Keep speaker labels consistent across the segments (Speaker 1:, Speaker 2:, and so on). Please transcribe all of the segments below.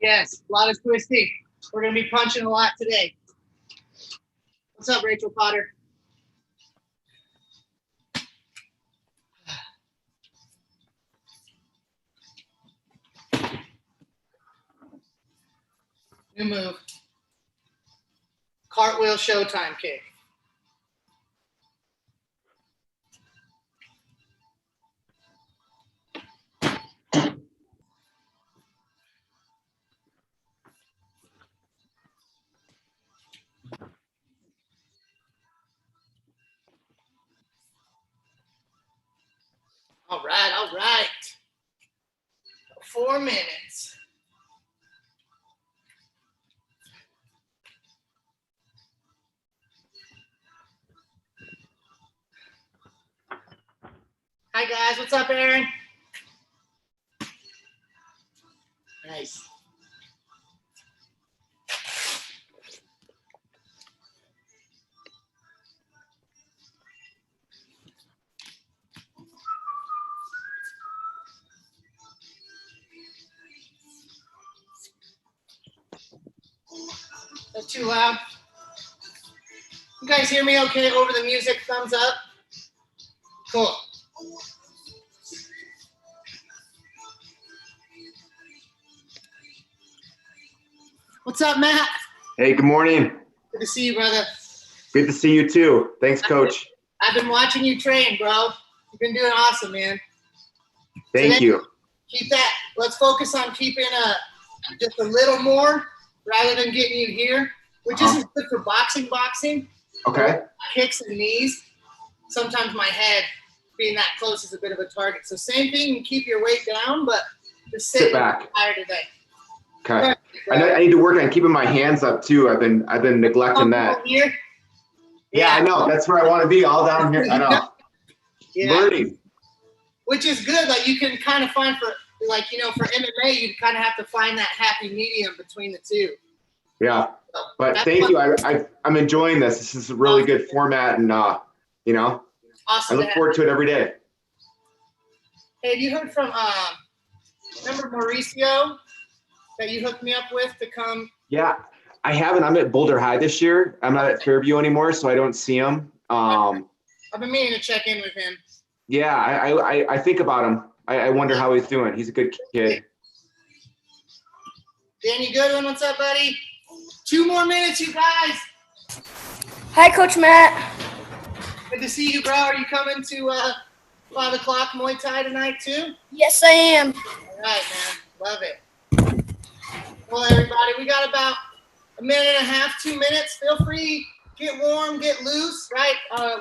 Speaker 1: Yes, a lot of twisting. We're going to be punching a lot today. What's up, Rachel Potter? New move. Cartwheel showtime kick. All right, all right. 4 minutes. Hi, guys. What's up, Aaron? Nice. That's too loud. You guys hear me okay over the music? Thumbs up. Cool. What's up, Matt?
Speaker 2: Hey, good morning.
Speaker 1: Good to see you, brother.
Speaker 2: Good to see you too. Thanks, Coach.
Speaker 1: I've been watching you train, bro. You've been doing awesome, man.
Speaker 2: Thank you.
Speaker 1: Keep that. Let's focus on keeping just a little more rather than getting you here, which isn't good for boxing.
Speaker 2: Okay.
Speaker 1: Kicks and knees. Sometimes my head being that close is a bit of a target. So same thing, you keep your weight down, but just sit
Speaker 2: back.
Speaker 1: Higher today.
Speaker 2: Okay. I need to work on keeping my hands up too. I've been neglecting that.
Speaker 1: Here?
Speaker 2: Yeah, I know. That's where I want to be, all down here. I know.
Speaker 1: Yeah.
Speaker 2: Learning.
Speaker 1: Which is good. Like you can kind of find for MMA, you kind of have to find that happy medium between the two.
Speaker 2: Yeah. But thank you. I'm enjoying this. This is a really good format, and awesome. I look forward to it every day.
Speaker 1: Hey, have you heard from remember Mauricio that you hooked me up with to come?
Speaker 2: Yeah, I haven't. I'm at Boulder High this year. I'm not at Fairview anymore, so I don't see him.
Speaker 1: I've been meaning to check in with him.
Speaker 2: Yeah, I think about him. I wonder how he's doing. He's a good kid.
Speaker 1: Danny Goodwin, what's up, buddy? 2 more minutes, you guys.
Speaker 3: Hi, Coach Matt.
Speaker 1: Good to see you, bro. Are you coming to 5 o'clock Muay Thai tonight, too?
Speaker 3: Yes, I am.
Speaker 1: All right, man. Love it. Well, everybody, we got about 1.5 minutes, 2 minutes. Feel free, get warm, get loose, right?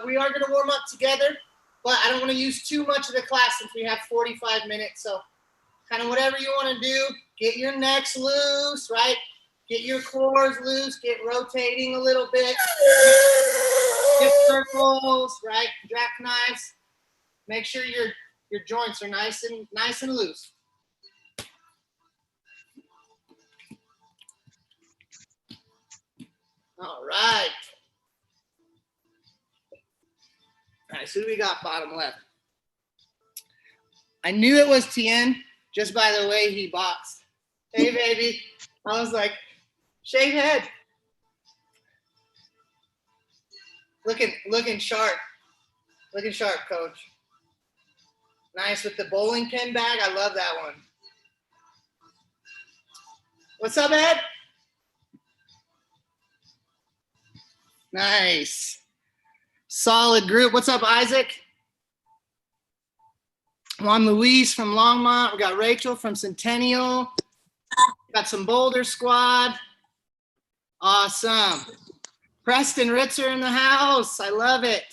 Speaker 1: We are going to warm up together, but I don't want to use too much of the class since we have 45 minutes. So kind of whatever you want to do, get your necks loose, right? Get your cores loose, get rotating a little bit. Get circles, right? Jackknives. Make sure your joints are nice and loose. All right. All right, so who do we got bottom left? I knew it was Tien just by the way he boxed. Hey, baby. I was like, shave head. Looking sharp. Looking sharp, Coach. Nice with the bowling pin bag. I love that one. What's up, Ed? Nice. Solid group. What's up, Isaac? Juan Luis from Longmont. We got Rachel from Centennial. Got some Boulder squad. Awesome. Preston Ritzer in the house. I love it.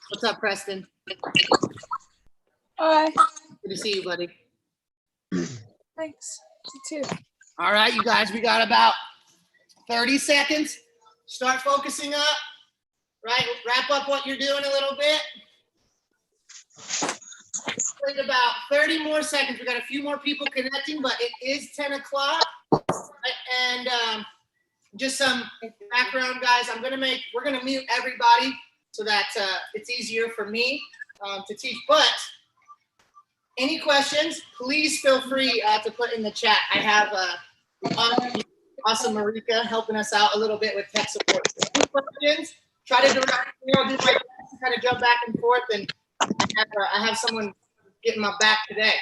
Speaker 1: What's up, Preston?
Speaker 3: Hi.
Speaker 1: Good to see you, buddy.
Speaker 3: Thanks. You too.
Speaker 1: All right, you guys, we got about 30 seconds. Start focusing up, right? Wrap up what you're doing a little bit. Wait about 30 more seconds. We got a few more people connecting, but it is 10 o'clock. And just some background, guys. We're gonna mute everybody so that it's easier for me to teach. But Any questions, please feel free to put in the chat. I have awesome Marika helping us out a little bit with tech support. So any questions, try to direct me. I'll do my best to kind of jump back and forth, and I have someone getting my back today.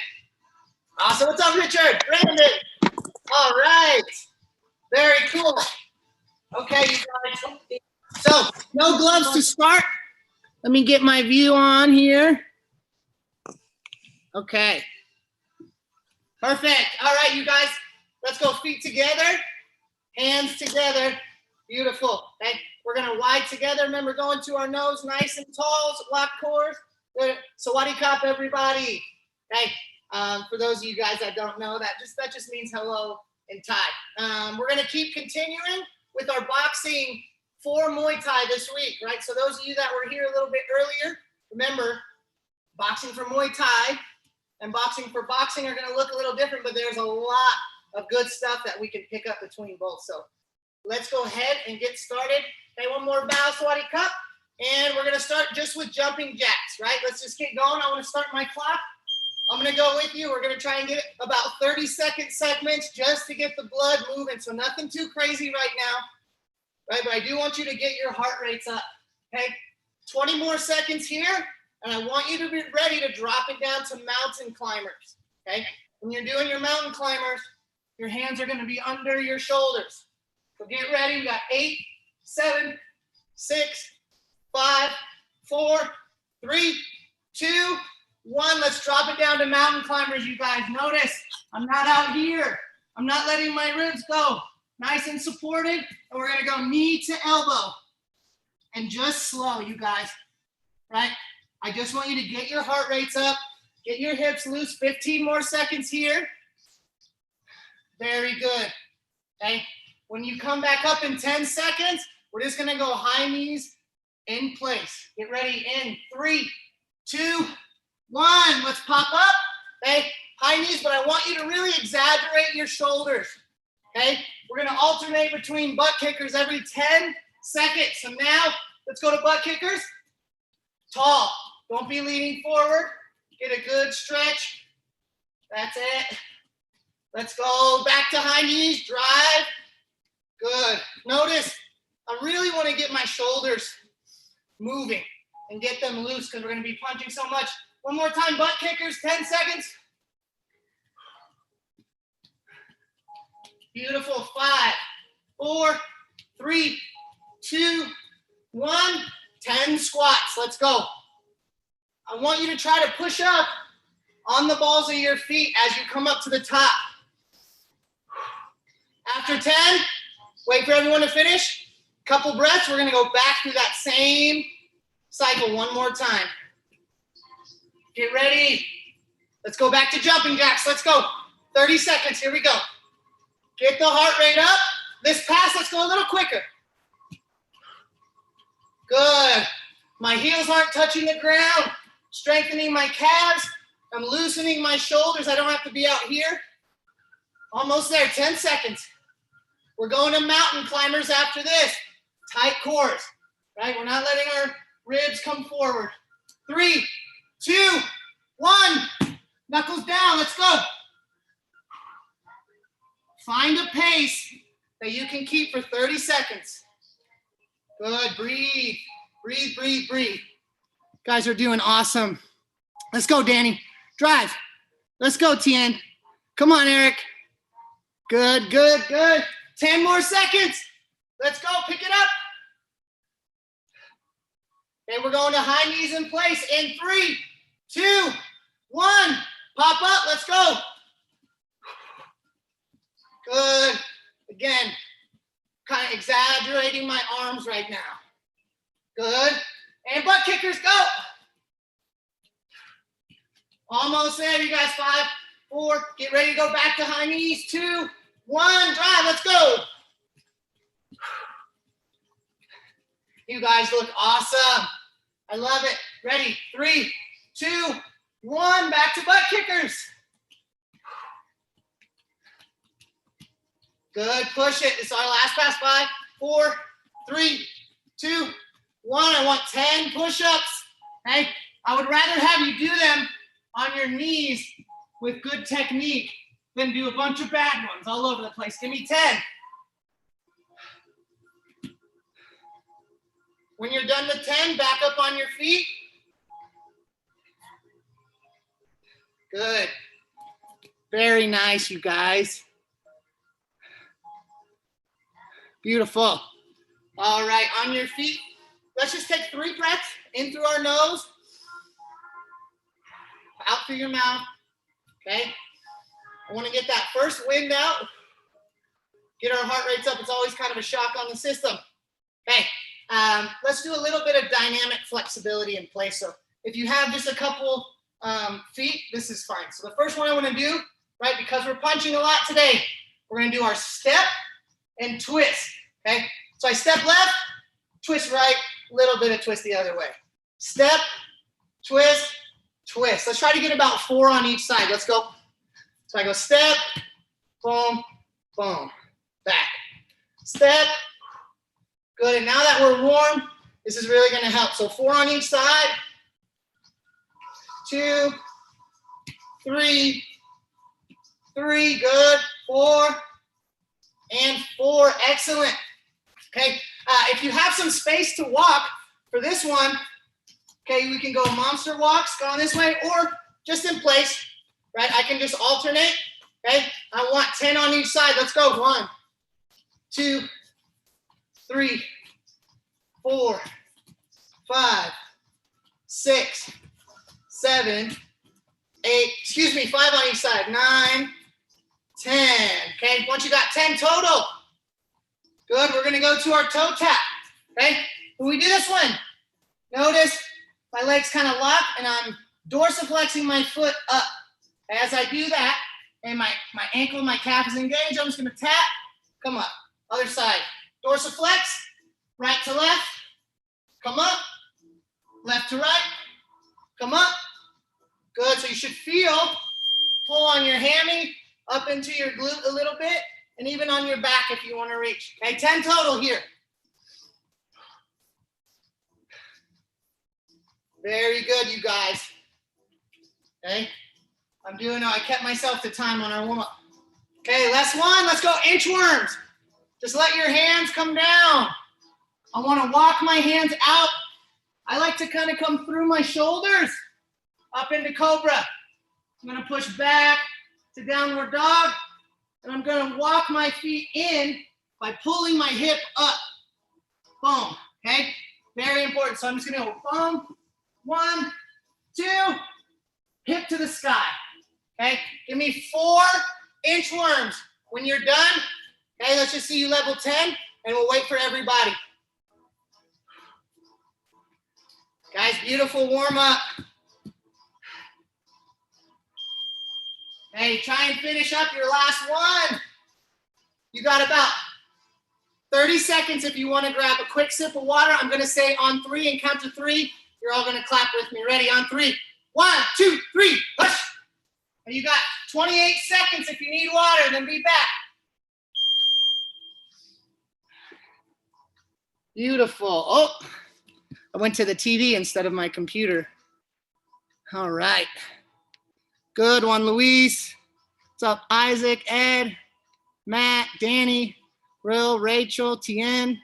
Speaker 1: Awesome. What's up, Richard? Brandon. All right. Very cool. Okay, you guys. So, no gloves to start. Let me get my view on here. Okay. Perfect. All right, you guys. Let's go feet together, hands together. Beautiful. Okay. We're going to wide together. Remember, going to our nose, nice and tall. Lock cores. Sawadee Kap, everybody. Okay. For those of you guys that don't know, that just means hello in Thai. We're going to keep continuing with our boxing for Muay Thai this week, right? So those of you that were here a little bit earlier, remember, boxing for Muay Thai and boxing for boxing are going to look a little different, but there's a lot of good stuff that we can pick up between both. So let's go ahead and get started. Okay, one more bow, Sawadee Kap. And we're going to start just with jumping jacks, right? Let's just get going. I want to start my clock. I'm going to go with you. We're going to try and get about 30-second segments just to get the blood moving. So nothing too crazy right now, right? But I do want you to get your heart rates up, okay? 20 more seconds here, and I want you to be ready to drop it down to mountain climbers, okay? When you're doing your mountain climbers, your hands are going to be under your shoulders. So get ready. We got 8, 7, 6, 5, 4, 3, 2, 1. Let's drop it down to mountain climbers, you guys. Notice I'm not out here. I'm not letting my ribs go. Nice and supported. And we're going to go knee to elbow. And just slow, you guys. Right? I just want you to get your heart rates up. Get your hips loose. 15 more seconds here. Very good. Okay? When you come back up in 10 seconds, we're just going to go high knees in place. Get ready in 3, 2, 1. Let's pop up. Okay, high knees, but I want you to really exaggerate your shoulders. Okay, we're going to alternate between butt kickers every 10 seconds. So now let's go to butt kickers. Tall. Don't be leaning forward. Get a good stretch. That's it. Let's go back to high knees. Drive. Good. Notice I really want to get my shoulders moving and get them loose because we're going to be punching so much. One more time, butt kickers, 10 seconds. Beautiful. 5, 4, 3, 2, 1. 10 squats. Let's go. I want you to try to push up on the balls of your feet as you come up to the top. After 10, wait for everyone to finish. Couple breaths. We're going to go back through that same cycle one more time. Get ready. Let's go back to jumping jacks. Let's go. 30 seconds. Here we go. Get the heart rate up. This pass, let's go a little quicker. Good. My heels aren't touching the ground. Strengthening my calves. I'm loosening my shoulders. I don't have to be out here. Almost there. 10 seconds. We're going to mountain climbers after this. Tight cores. Right? We're not letting our ribs come forward. 3, 2, 1. Knuckles down. Let's go. Find a pace that you can keep for 30 seconds. Good. Breathe. Breathe, breathe, breathe. Guys are doing awesome. Let's go, Danny. Drive. Let's go, Tien. Come on, Eric. Good, good, good. 10 more seconds. Let's go. Pick it up. Okay, we're going to high knees in place in 3, 2, 1. Pop up. Let's go. Good. Again, kind of exaggerating my arms right now. Good. And butt kickers, go. Almost there, you guys. 5, 4. Get ready to go back to high knees. 2, 1. Drive. Let's go. You guys look awesome. I love it. Ready? 3, 2, 1. Back to butt kickers. Good. Push it. It's our last pass. 5, 4, 3, 2, 1. I want 10 push-ups. Okay? I would rather have you do them on your knees with good technique than do a bunch of bad ones all over the place. Give me 10. When you're done with 10, back up on your feet. Good. Very nice, you guys. Beautiful. All right, on your feet. Let's just take 3 breaths in through our nose, out through your mouth, okay? I want to get that first wind out, get our heart rates up. It's always kind of a shock on the system. Okay, let's do a little bit of dynamic flexibility in place. So if you have just a couple feet, this is fine. So the first one I want to do, right, because we're punching a lot today, we're going to do our step and twist, okay? So I step left, twist right, little bit of twist the other way. Step, twist, twist. Let's try to get about 4 on each side. Let's go. So I go step, boom, boom, back. Step, good. And now that we're warm, this is really going to help. So 4 on each side. 2, 3, 3, good. 4, and 4, excellent. Okay, if you have some space to walk for this one, okay, we can go monster walks, going this way, or just in place, right? I can just alternate, okay? I want 10 on each side. Let's go. 1, 2, 3, 4, 5, 6, 7, 8, 5 on each side. 9, 10, okay? Once you got 10 total, good, we're gonna go to our toe tap, okay? When we do this one, notice my legs kind of lock and I'm dorsiflexing my foot up. As I do that, and my ankle, my calf is engaged, I'm just gonna tap, come up. Other side, dorsiflex, right to left, come up, left to right, come up. Good, so you should feel pull on your hammy, up into your glute a little bit, and even on your back if you want to reach. Okay, 10 total here. Very good, you guys. Okay, I kept myself to time on our warm-up. Okay, last one, let's go inchworms. Just let your hands come down. I want to walk my hands out. I like to kind of come through my shoulders, up into cobra. I'm going to push back to downward dog. And I'm going to walk my feet in by pulling my hip up. Boom. Okay? Very important. So I'm just going to go boom. 1, 2, hip to the sky. Okay? Give me 4 inchworms. When you're done, okay, let's just see you level 10, and we'll wait for everybody. Guys, beautiful warm up. Hey, try and finish up your last one. You got about 30 seconds if you want to grab a quick sip of water. I'm going to say on 3 and count to 3. You're all going to clap with me. Ready? On 3. 1, 2, 3. Push. And you got 28 seconds if you need water, then be back. Beautiful. Oh, I went to the TV instead of my computer. All right. Good one, Luis. What's up, Isaac, Ed, Matt, Danny, Rill, Rachel, Tien,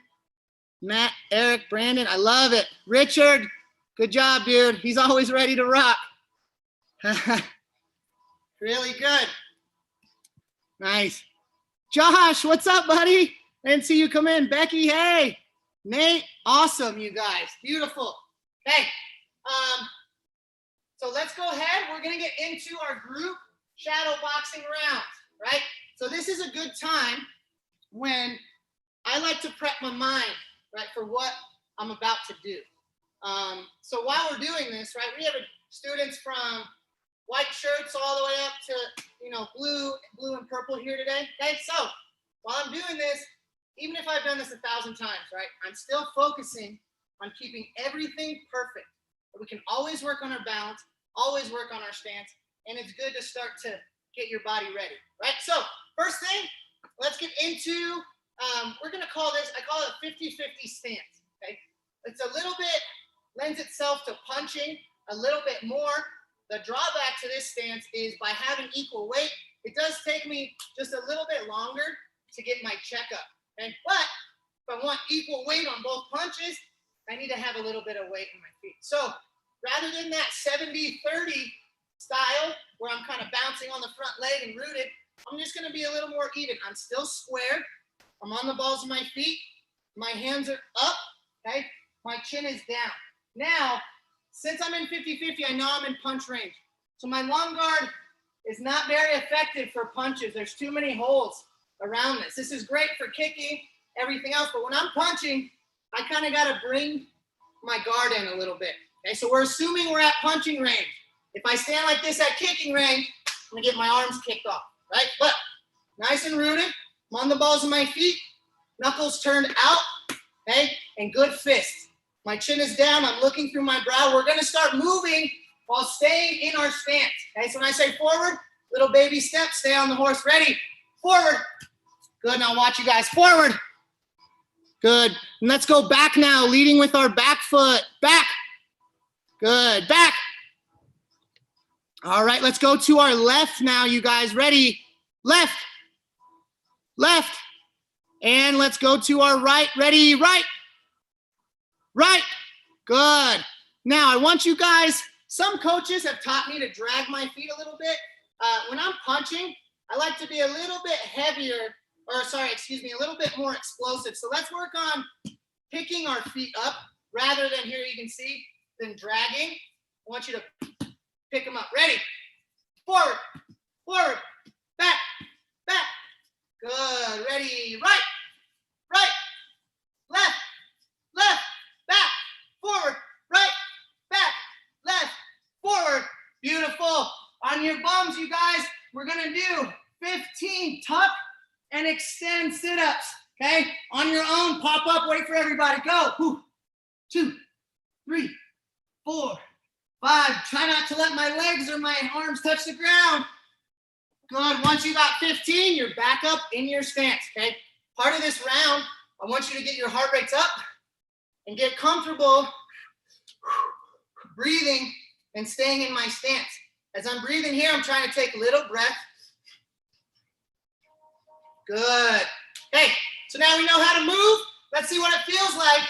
Speaker 1: Matt, Eric, Brandon. I love it. Richard, good job, dude. He's always ready to rock. Really good. Nice. Josh, what's up, buddy? I didn't see you come in. Becky, hey. Nate, awesome, you guys. Beautiful. Okay. So let's go ahead. We're going to get into our group shadow boxing rounds, right? So this is a good time when I like to prep my mind, right, for what I'm about to do. So while we're doing this, right, we have students from white shirts all the way up to, blue and purple here today. Okay, so while I'm doing this, even if I've done this 1,000 times, right, I'm still focusing on keeping everything perfect. We can always work on our balance, always work on our stance, and it's good to start to get your body ready, right? So first thing, let's get into, we're gonna call this, I call it a 50-50 stance, okay? It's a little bit, lends itself to punching a little bit more, the drawback to this stance is by having equal weight, it does take me just a little bit longer to get my checkup. Okay? But if I want equal weight on both punches, I need to have a little bit of weight in my feet. So rather than that 70-30 style where I'm kind of bouncing on the front leg and rooted, I'm just going to be a little more even. I'm still square. I'm on the balls of my feet. My hands are up. Okay? My chin is down. Now, since I'm in 50-50, I know I'm in punch range. So my long guard is not very effective for punches. There's too many holes around this. This is great for kicking, everything else. But when I'm punching, I kind of got to bring my guard in a little bit. Okay, so we're assuming we're at punching range. If I stand like this at kicking range, I'm going to get my arms kicked off, right? But nice and rooted. I'm on the balls of my feet. Knuckles turned out, okay? And good fist. My chin is down. I'm looking through my brow. We're going to start moving while staying in our stance. Okay, so when I say forward, little baby step, stay on the horse. Ready? Forward. Good. Now watch you guys. Forward. Good. And let's go back now, leading with our back foot. Back. Good. Back. All right, let's go to our left now, you guys. Ready? Left. Left. And let's go to our right. Ready? Right. Right. Good. Now, I want you guys, some coaches have taught me to drag my feet a little bit. When I'm punching, I like to be a little bit heavier, a little bit more explosive. So let's work on picking our feet up rather than, here you can see, than dragging. I want you to pick them up. Ready? Forward, forward, back, back. Good. Ready? Right, right, left, left, back, forward, right, back, left, forward. Beautiful. On your bums, you guys, we're going to do 15 tuck and extend sit-ups, okay? On your own, pop up, wait for everybody. Go. 2, 3, 4, 5. Try not to let my legs or my arms touch the ground. Good. Once you got 15, you're back up in your stance, okay? Part of this round, I want you to get your heart rates up and get comfortable breathing and staying in my stance. As I'm breathing here, I'm trying to take a little breath. Good. Okay, so now we know how to move. Let's see what it feels like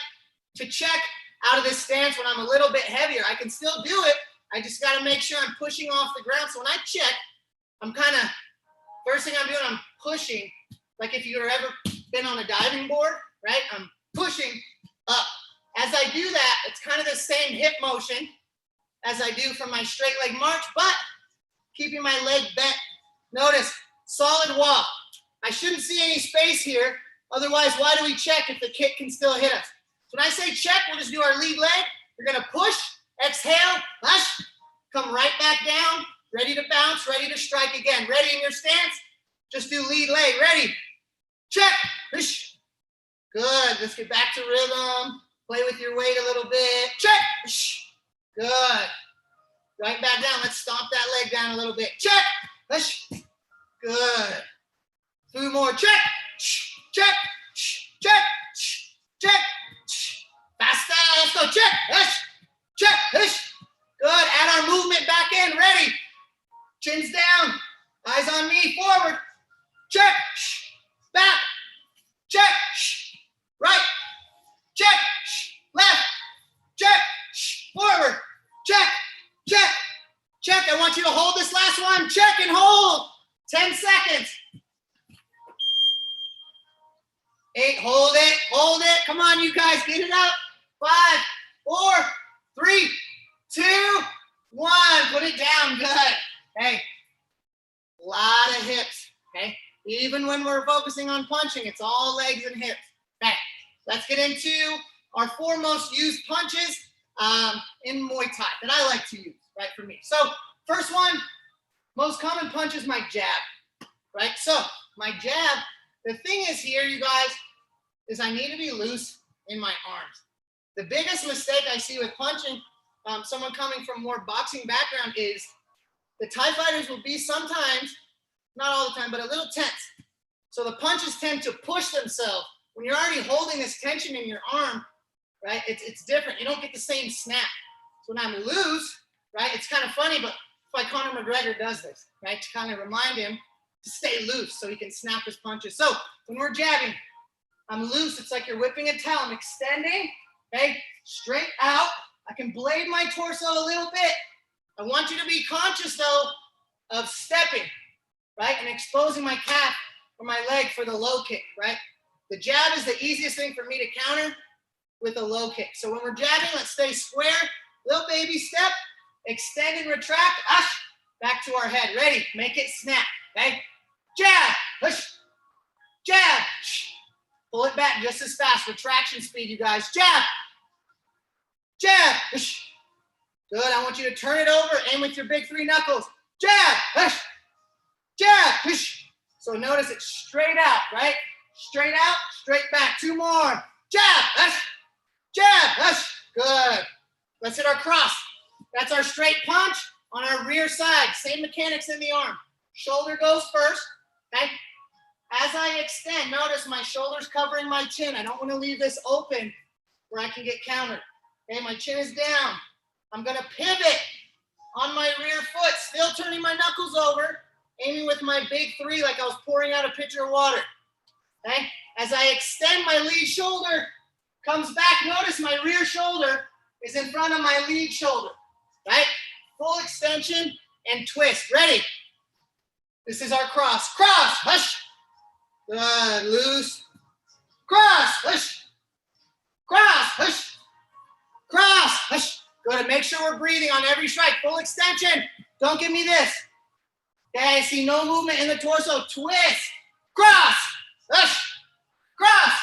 Speaker 1: to check out of this stance when I'm a little bit heavier. I can still do it. I just got to make sure I'm pushing off the ground. So when I check, I'm kind of, first thing I'm doing, I'm pushing. Like if you've ever been on a diving board, right? I'm pushing up. As I do that, it's kind of the same hip motion as I do from my straight leg march, but keeping my leg bent. Notice, solid wall. I shouldn't see any space here. Otherwise, why do we check if the kick can still hit us? So when I say check, we'll just do our lead leg. We're going to push, exhale, push, come right back down, ready to bounce, ready to strike again. Ready in your stance? Just do lead leg. Ready? Check. Push. Good. Let's get back to rhythm. Play with your weight a little bit. Check. Push. Good. Right back down. Let's stomp that leg down a little bit. Check. Push. Good. 2 more. Check. Check. Check. Check. Faster. Let's go. Check. Push. Check. Push. Good. Add our movement back in. Ready. Chins down. Eyes on me. Forward. Check. Back. Check. Right. Check. Left. Check. Forward. Check. Check. Check. I want you to hold this last one. Check and hold. 10 seconds. 8. Hold it. Hold it. Come on, you guys. Get it up. 5, 4, 3, 2, 1. Put it down. Good. Hey, a lot of hips. Okay. Even when we're focusing on punching, it's all legs and hips. Okay. Let's get into our 4 most used punches in Muay Thai that I like to use, right, for me. So first one, most common punch is my jab, right? So my jab, the thing is here, you guys, is I need to be loose in my arms. The biggest mistake I see with punching, someone coming from more boxing background, is the Thai fighters will be sometimes, not all the time, but a little tense. So the punches tend to push themselves. When you're already holding this tension in your arm, right, it's different. You don't get the same snap. So when I'm loose, right, it's kind of funny, but why Conor McGregor does this, right? To kind of remind him to stay loose so he can snap his punches. So when we're jabbing, I'm loose. It's like you're whipping a towel. I'm extending, okay? Straight out. I can blade my torso a little bit. I want you to be conscious, though, of stepping, right? And exposing my calf or my leg for the low kick, right? The jab is the easiest thing for me to counter with a low kick. So when we're jabbing, let's stay square. Little baby step. Extend and retract. Back to our head. Ready? Make it snap, okay? Jab. Push. Jab. Pull it back just as fast. Retraction speed, you guys. Jab. Jab. Push. Good. I want you to turn it over. Aim with your big 3 knuckles. Jab. Push. Jab. Push. So notice it's straight out, right? Straight out, straight back. 2 more. Jab. Push. Jab. Push. Good. Let's hit our cross. That's our straight punch on our rear side. Same mechanics in the arm. Shoulder goes first, okay? As I extend, notice my shoulder's covering my chin. I don't want to leave this open where I can get countered. Okay, my chin is down. I'm going to pivot on my rear foot, still turning my knuckles over, aiming with my big 3 like I was pouring out a pitcher of water. Okay? As I extend, my lead shoulder comes back. Notice my rear shoulder is in front of my lead shoulder, right? Full extension and twist. Ready? This is our cross. Cross, hush. Good, loose. Cross, hush. Cross, hush. Cross, hush. Good, make sure we're breathing on every strike. Full extension. Don't give me this. Okay, I see no movement in the torso. Twist. Cross, hush. Cross,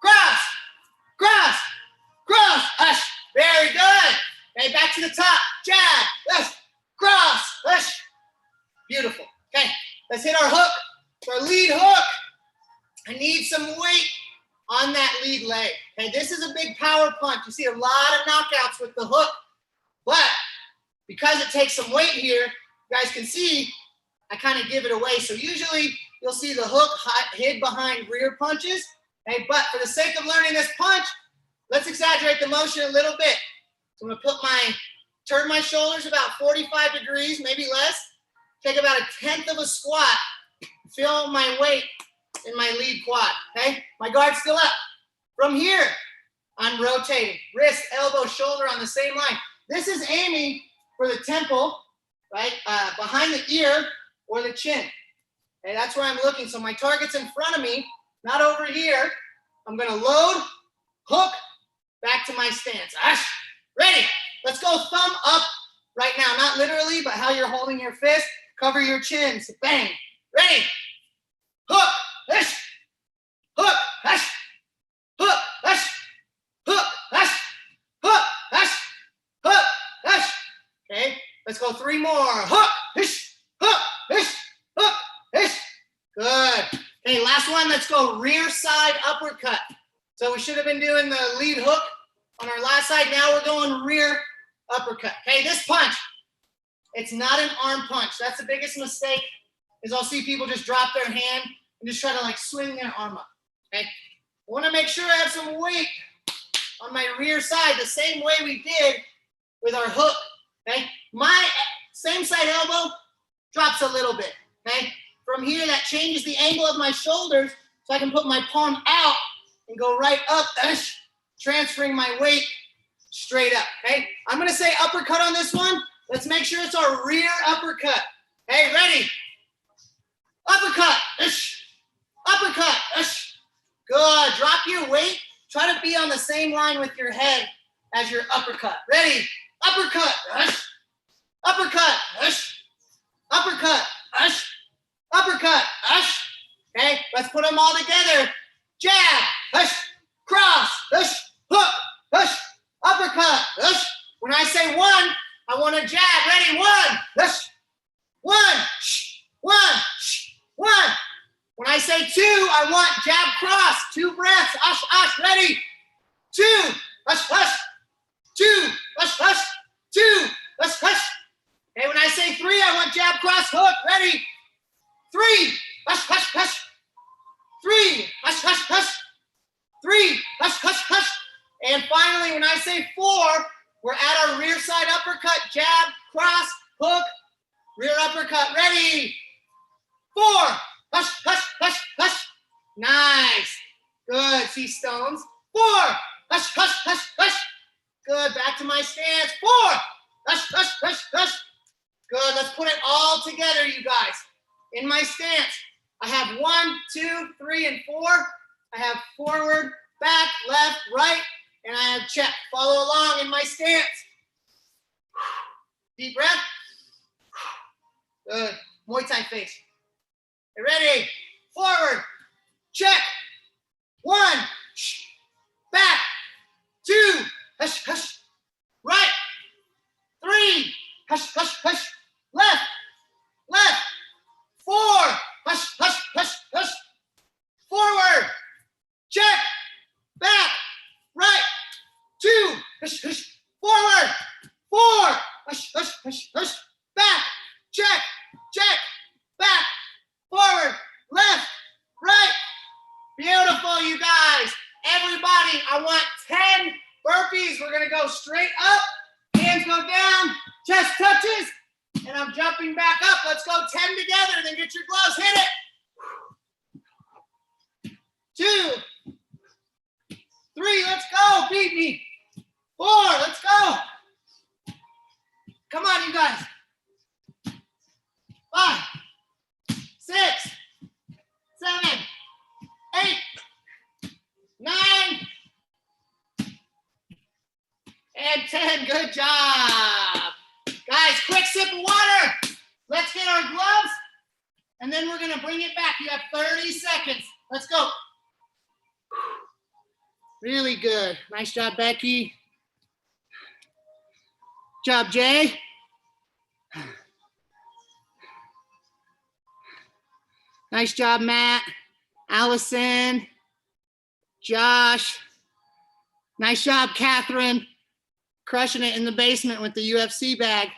Speaker 1: cross, cross, cross, hush. Very good. Okay, back to the top. Jab, hush. Cross, hush. Beautiful. Okay, let's hit our hook. Our lead hook. I need some weight on that lead leg. Okay, this is a big power punch. You see a lot of knockouts with the hook, but because it takes some weight here, you guys can see I kind of give it away. So usually you'll see the hook hid behind rear punches. Okay, but for the sake of learning this punch, let's exaggerate the motion a little bit. So I'm gonna turn my shoulders about 45 degrees, maybe less. Take about 1/10 of a squat. Feel my weight in my lead quad, okay? My guard's still up. From here, I'm rotating. Wrist, elbow, shoulder on the same line. This is aiming for the temple, right? Behind the ear or the chin. Okay, that's where I'm looking. So my target's in front of me, not over here. I'm gonna load, hook, back to my stance. Ready? Let's go thumb up right now. Not literally, but how you're holding your fist. Cover your chin. So bang. Ready? Hook. Hush. Hook. Hush. Hook. Hush. Hook. Hush. Hook. Hush. Hook. Hush. Okay. Let's go 3 more. Hook. Hush. Hook. Hush. Hook. Hush. Good. Okay. Last one. Let's go rear side uppercut. So we should have been doing the lead hook on our last side. Now we're going rear uppercut. Okay. This punch. It's not an arm punch. That's the biggest mistake is I'll see people just drop their hand and just try to like swing their arm up, okay? I want to make sure I have some weight on my rear side the same way we did with our hook, okay? My same side elbow drops a little bit, okay? From here, that changes the angle of my shoulders so I can put my palm out and go right up, transferring my weight straight up, okay? I'm going to say uppercut on this one. Let's make sure it's our rear uppercut. Hey, ready? Uppercut. Uppercut. Good. Drop your weight. Try to be on the same line with your head as your uppercut. Ready? Uppercut. Uppercut. Uppercut. Uppercut. Okay, let's put them all together. Jab. Cross. Hook. Uppercut. When I say 1, I want to jab. Ready? 1. 1. 1. 1. When I say 2, I want jab cross. 2 breaths. Ready? 2. 2. 2. Okay, when I say 3, I want jab cross hook. Ready? 3. 3. 3. And finally, when I say 4, we're at our rear side uppercut, jab, cross, hook, Rear uppercut, ready. 4. Hush, hush, hush, hush. Nice. Good, see stones. 4. Hush, hush, hush, hush. Good, back to my stance. 4. Hush, hush, hush, hush. Good, let's put it all together, you guys. In my stance, I have 1, 2, 3, and 4. I have forward, back, left, right, and I have check. Follow along in my stance. Deep breath. Good. Muay Thai face. You ready? Forward. Check. 1. Back. 2. Hush, hush. Right. 3. Hush, hush, hush. Left. Left. 4. Hush, hush, hush, hush. Forward. Check. Back. Right. 2. Hush, hush. Forward. 4. Hush, hush, hush, hush. Back. Check. Check. Back. Forward. Left. Right. Beautiful, you guys. Everybody, I want 10 burpees. We're going to go straight up. Hands go down. Chest touches. And I'm jumping back up. Let's go 10 together. Then get your gloves. Hit it. 2. 3. Let's go. Beat me. 4. Let's go. Come on, you guys. 5, 6, 7, 8, 9, and 10. Good job. Guys, quick sip of water. Let's get our gloves, and then we're going to bring it back. You have 30 seconds. Let's go. Really good. Nice job, Becky. Good job, Jay. Nice job, Matt. Allison. Josh. Nice job, Catherine. Crushing it in the basement with the UFC bag.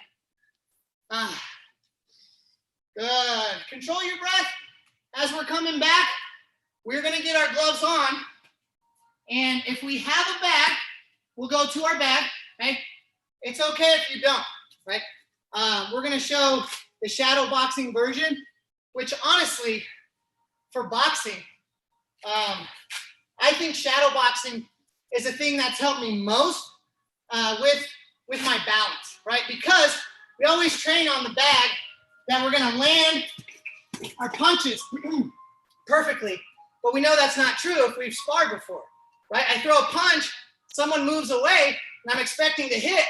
Speaker 1: Good. Control your breath. As we're coming back, we're going to get our gloves on. And if we have a bag, we'll go to our bag. Okay? It's okay if you don't. Right? We're going to show the shadow boxing version, which honestly, for boxing, I think shadow boxing is the thing that's helped me most with my balance, right? Because we always train on the bag that we're going to land our punches perfectly, but we know that's not true if we've sparred before, right? I throw a punch, someone moves away, and I'm expecting to hit.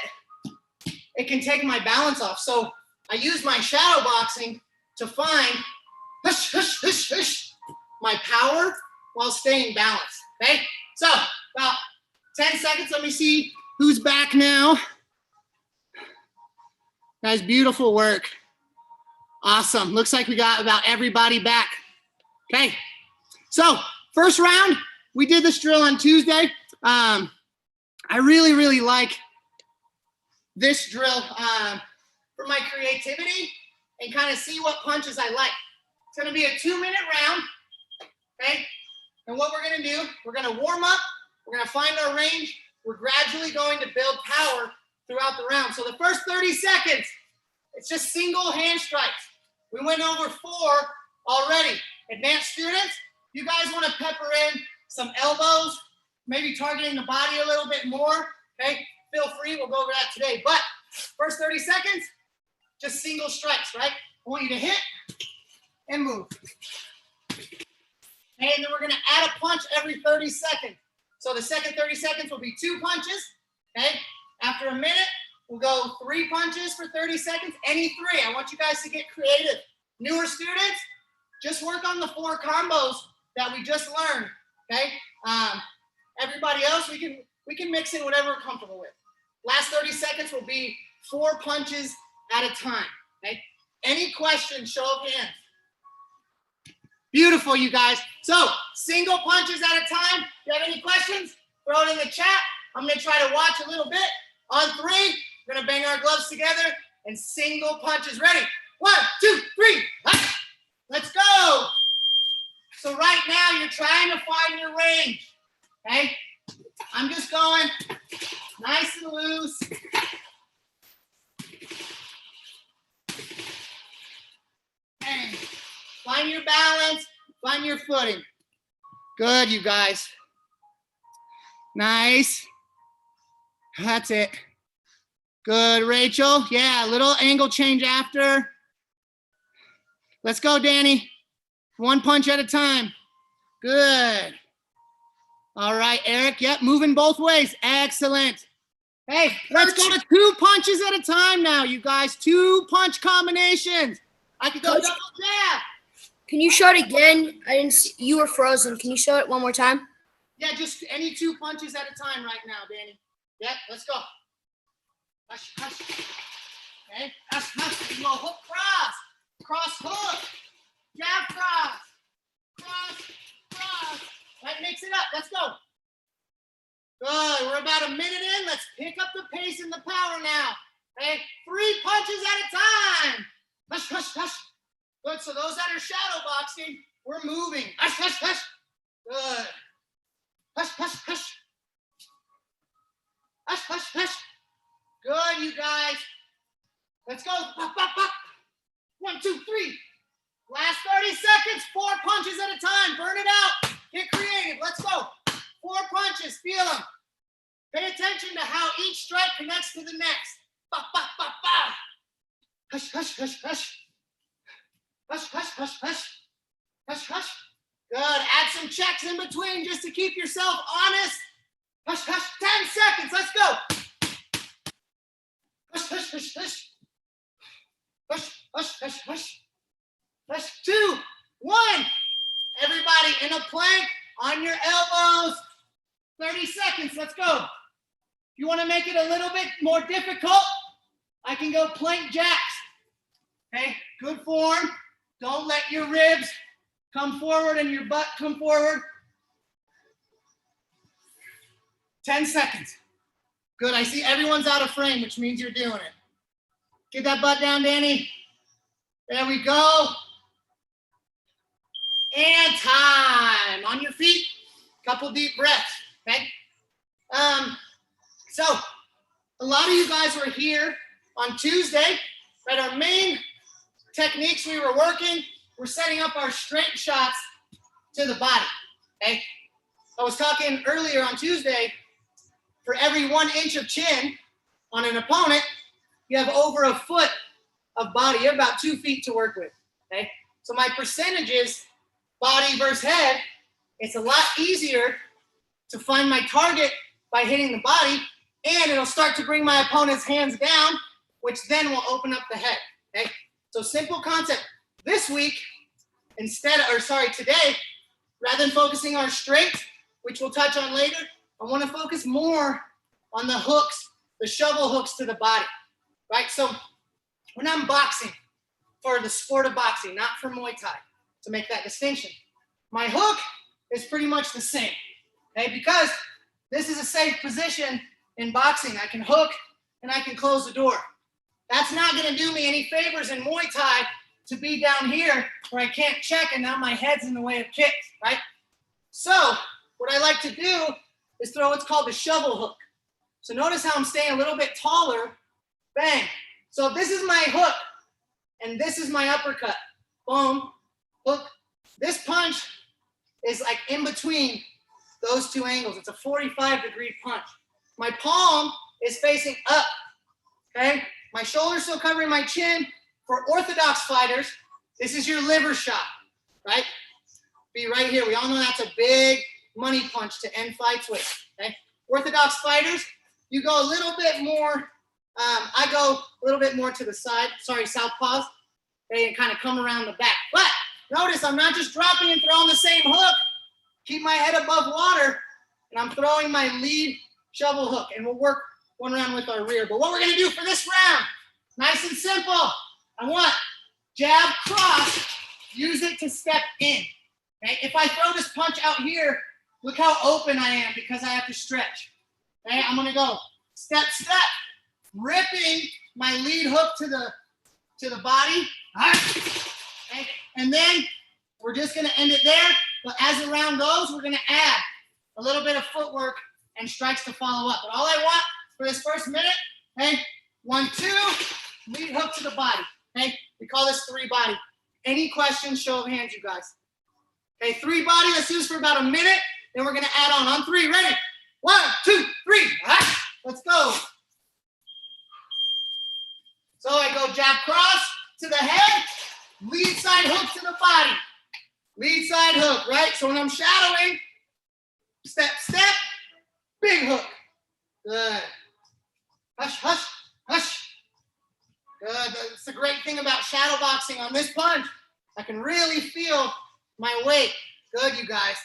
Speaker 1: It can take my balance off. So I use my shadow boxing to find hush, hush, hush, hush, my power while staying balanced, okay? So about 10 seconds. Let me see who's back now. Guys, beautiful work. Awesome. Looks like we got about everybody back. Okay. So first round, we did this drill on Tuesday. I really, really like this drill for my creativity and kind of see what punches I like. It's going to be a 2-minute round. Okay. And what we're going to do, we're going to warm up. We're going to find our range. We're gradually going to build power throughout the round. So the first 30 seconds, it's just single hand strikes. We went over 4 already. Advanced students, you guys want to pepper in some elbows, maybe targeting the body a little bit more, okay? Feel free, we'll go over that today. But first 30 seconds, just single strikes, right? I want you to hit and move. Okay, and then we're gonna add a punch every 30 seconds. So the second 30 seconds will be 2 punches, okay? After a minute, we'll go 3 punches for 30 seconds, any 3. I want you guys to get creative. Newer students, just work on the 4 combos that we just learned, okay? Everybody else, we can mix in whatever we're comfortable with. Last 30 seconds will be 4 punches at a time, okay? Any questions, show of hands. Beautiful, you guys. So, single punches at a time. If you have any questions, throw it in the chat. I'm going to try to watch a little bit. On 3, we're going to bang our gloves together and single punches. Ready? 1, 2, 3. Let's go. So right now, you're trying to find your range, okay? I'm just going nice and loose. bang. Find your balance, find your footing. Good, you guys. Nice. That's it. Good, Rachel. Yeah, little angle change after. Let's go, Danny. One punch at a time. Good. All right, Eric. Yep, moving both ways. Excellent. Hey, let's go to 2 punches at a time now, you guys. 2 punch combinations. I could go double jab.
Speaker 3: Can you show it again? I didn't see, you were frozen. Can you show it one more time?
Speaker 1: Yeah, just any 2 punches at a time right now, Danny. Yep, let's go. Hush, hush. Okay, hush, hush. Go hook, cross. Cross, hook. Jab, cross. Cross, cross. Right, mix it up. Let's go. Good. We're about a minute in. Let's pick up the pace and the power now. Okay, 3 punches at a time. Hush, hush, hush. Good. So those that are shadow boxing, we're moving. Hush, hush, hush. Good. Hush, hush, hush. Hush, hush, hush. Good, you guys. Let's go. Pop, pop, pop. 1, 2, 3. Last 30 seconds. 4 punches at a time. Burn it out. Get creative. Let's go. 4 punches. Feel them. Pay attention to how each strike connects to the next. Pop, pop, pop, pop. Hush, hush, hush, hush. Hush, hush, hush, hush. Hush, hush. Good. Add some checks in between just to keep yourself honest. Hush, hush. 10 seconds. Let's go. Hush, hush, hush, hush. Hush, hush, hush, hush. Hush. 2, 1. Everybody in a plank on your elbows. 30 seconds. Let's go. If you want to make it a little bit more difficult, I can go plank jacks. Okay, good form. Don't let your ribs come forward and your butt come forward. 10 seconds. Good, I see everyone's out of frame, which means you're doing it. Get that butt down, Danny. There we go. And time. On your feet. Couple deep breaths, okay? So a lot of you guys were here on Tuesday, right? Our main techniques we were working, we're setting up our straight shots to the body, okay? I was talking earlier on Tuesday, for every 1 inch of chin on an opponent, you have over a foot of body. You have about 2 feet to work with, okay? So my percentages, body versus head, it's a lot easier to find my target by hitting the body, and it'll start to bring my opponent's hands down, which then will open up the head, okay? So simple concept. This week, today, rather than focusing on straight, which we'll touch on later, I want to focus more on the hooks, the shovel hooks to the body, right? So when I'm boxing, for the sport of boxing, not for Muay Thai, to make that distinction, my hook is pretty much the same, okay? Because this is a safe position in boxing. I can hook and I can close the door. That's not going to do me any favors in Muay Thai to be down here where I can't check and now my head's in the way of kicks, right? So what I like to do is throw what's called the shovel hook. So notice how I'm staying a little bit taller. Bang. So this is my hook and this is my uppercut. Boom, hook. This punch is like in between those 2 angles. It's a 45-degree punch. My palm is facing up, okay? My shoulder's still covering my chin. For orthodox fighters, this is your liver shot, right? Be right here. We all know that's a big money punch to end fights with, okay? Orthodox fighters, you go a little bit more, I go a little bit more to the side, southpaws, okay, and kind of come around the back. But notice I'm not just dropping and throwing the same hook. Keep my head above water, and I'm throwing my lead shovel hook, and we'll work one round with our rear. But what we're going to do for this round, nice and simple. I want jab, cross, use it to step in. Okay? If I throw this punch out here, look how open I am because I have to stretch. Okay? I'm going to go step, step, ripping my lead hook to the body. All right. Okay? And then we're just going to end it there. But as the round goes, we're going to add a little bit of footwork and strikes to follow up. But all I want for this first minute, okay, 1, 2, lead hook to the body. Okay, we call this 3 body. Any questions, show of hands, you guys. Okay, 3 body, let's do this for about a minute. Then we're gonna add on 3, ready? 1, 2, 3, let's go. So I go jab cross to the head, lead side hook to the body. Lead side hook, right? So when I'm shadowing, step, step, big hook. Good. Hush, hush, hush. Good. That's the great thing about shadow boxing on this punch. I can really feel my weight. Good, you guys.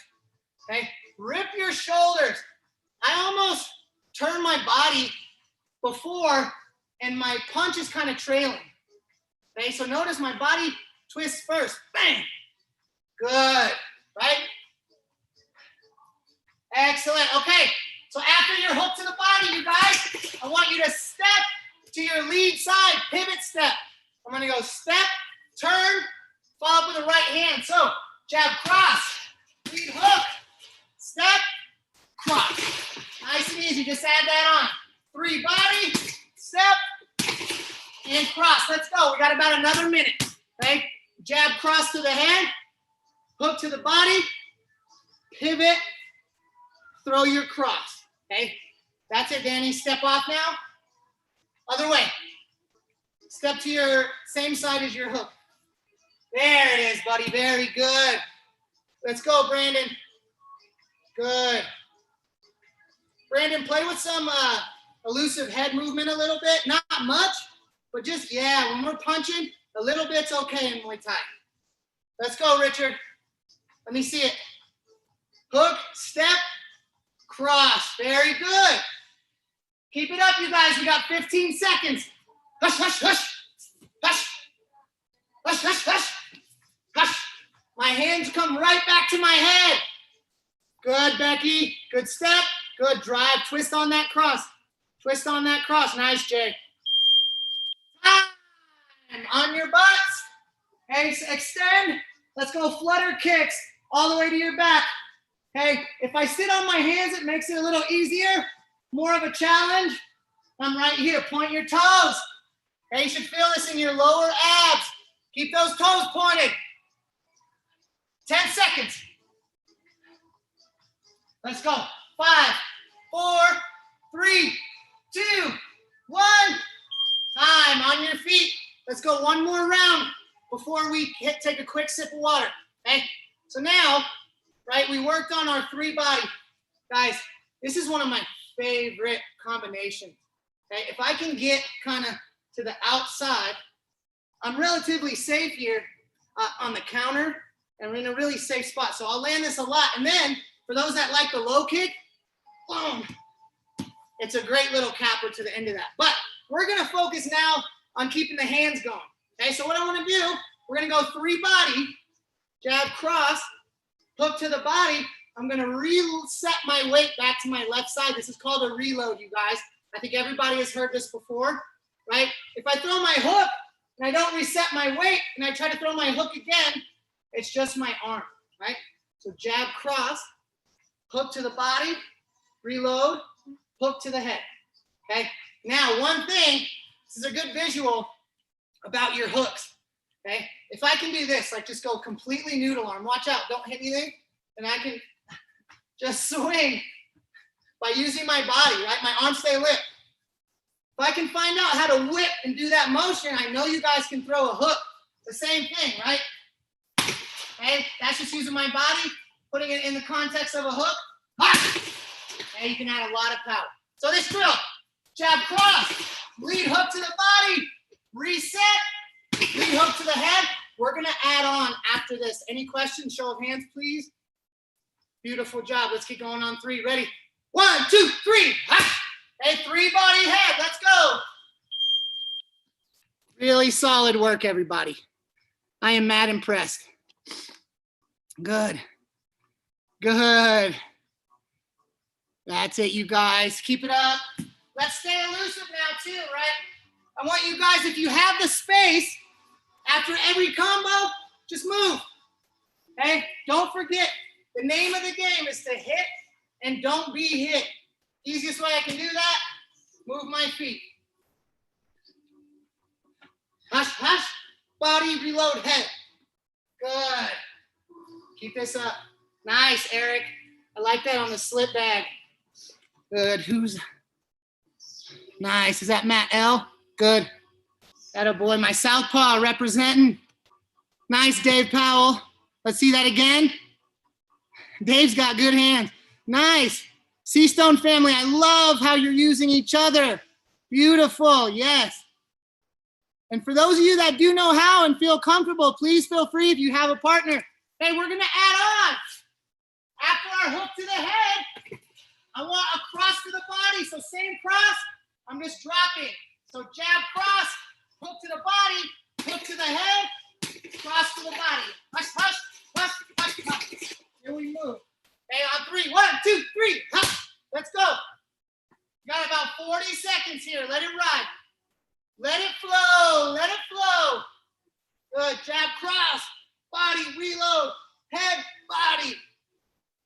Speaker 1: Okay. Rip your shoulders. I almost turn my body before and my punch is kind of trailing. Okay, so notice my body twists first. Bang. Good, right? Excellent. Okay, so after your hook to the body, you guys, I want you to step to your lead side, pivot step. I'm gonna go step, turn, follow up with the right hand. So jab cross, lead hook, step, cross. Nice and easy, just add that on. 3 body, step, and cross. Let's go, we got about another minute, okay? Jab cross to the head, hook to the body, pivot, throw your cross, okay? That's it, Danny. Step off now. Other way. Step to your same side as your hook. There it is, buddy. Very good. Let's go, Brandon. Good. Brandon, play with some elusive head movement a little bit. Not much, but just, yeah, when we're punching, a little bit's okay in Muay Thai. Let's go, Richard. Let me see it. Hook, step, cross. Very good. Keep it up, you guys. We got 15 seconds. Hush, hush, hush. Hush. Hush, hush, hush. Hush. My hands come right back to my head. Good, Becky. Good step. Good drive. Twist on that cross. Twist on that cross. Nice, Jay. Time. On your butts. Okay, so extend. Let's go flutter kicks all the way to your back. Okay, if I sit on my hands, it makes it a little easier. More of a challenge. I'm right here. Point your toes. Okay, you should feel this in your lower abs. Keep those toes pointed. 10 seconds. Let's go. 5, 4, 3, 2, 1. Time. On your feet. Let's go one more round before we take a quick sip of water. Okay, so now, right, we worked on our 3 body. Guys, this is one of my favorite combinations. Okay, if I can get kind of to the outside, I'm relatively safe here on the counter, and we're in a really safe spot. So I'll land this a lot. And then for those that like the low kick, boom, it's a great little capper to the end of that. But we're gonna focus now on keeping the hands going. Okay, so what I wanna do, we're gonna go 3 body, jab cross, hook to the body. I'm gonna reset my weight back to my left side. This is called a reload, you guys. I think everybody has heard this before, right? If I throw my hook and I don't reset my weight and I try to throw my hook again, it's just my arm, right? So jab cross, hook to the body, reload, hook to the head, okay? Now, one thing, this is a good visual about your hooks, okay? If I can do this, like just go completely noodle arm, watch out, don't hit anything, and I can just swing by using my body, right? My arms stay lit. If I can find out how to whip and do that motion, I know you guys can throw a hook. The same thing, right? Okay, that's just using my body, putting it in the context of a hook. Okay, you can add a lot of power. So this drill, jab cross, lead hook to the body, reset, lead hook to the head. We're gonna add on after this. Any questions, show of hands, please. Beautiful job. Let's keep going on 3. Ready? 1, 2, 3. Hey, 3 body head. Let's go. Really solid work, everybody. I am mad impressed. Good. Good. That's it, you guys. Keep it up. Let's stay elusive now, too, right? I want you guys, if you have the space, after every combo, just move. Okay? Don't forget, the name of the game is to hit and don't be hit. Easiest way I can do that, move my feet. Hush, hush, body, reload, head. Good. Keep this up. Nice, Eric. I like that on the slip bag. Good. Who's nice? Is that Matt L? Good. Atta boy. My southpaw representing. Nice, Dave Powell. Let's see that again. Dave's got good hands. Nice. Seastone family, I love how you're using each other. Beautiful. Yes. And for those of you that do know how and feel comfortable, please feel free if you have a partner. Hey, we're going to add on. After our hook to the head, I want a cross to the body. So same cross, I'm just dropping. So jab, cross, hook to the body, hook to the head, cross to the body. Hush, hush, hush, hush, hush. Here we move. Okay, on 3. 1, 2, 3. Hush. Let's go. You got about 40 seconds here. Let it ride. Let it flow. Let it flow. Good. Jab, cross, body, reload, head, body.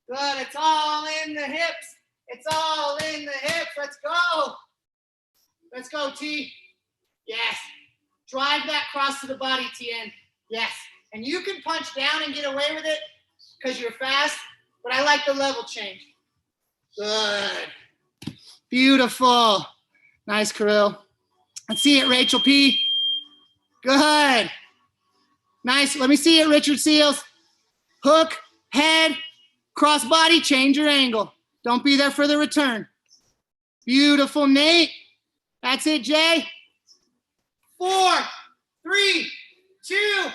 Speaker 1: Good. It's all in the hips. It's all in the hips. Let's go. Let's go, T. Yes. Drive that cross to the body, TN. Yes. And you can punch down and get away with it because you're fast, but I like the level change. Good. Beautiful. Nice, Kirill. Let's see it, Rachel P. Good. Nice. Let me see it, Richard Seals. Hook, head, cross body, change your angle. Don't be there for the return. Beautiful, Nate. That's it, Jay. 4, 3, 2,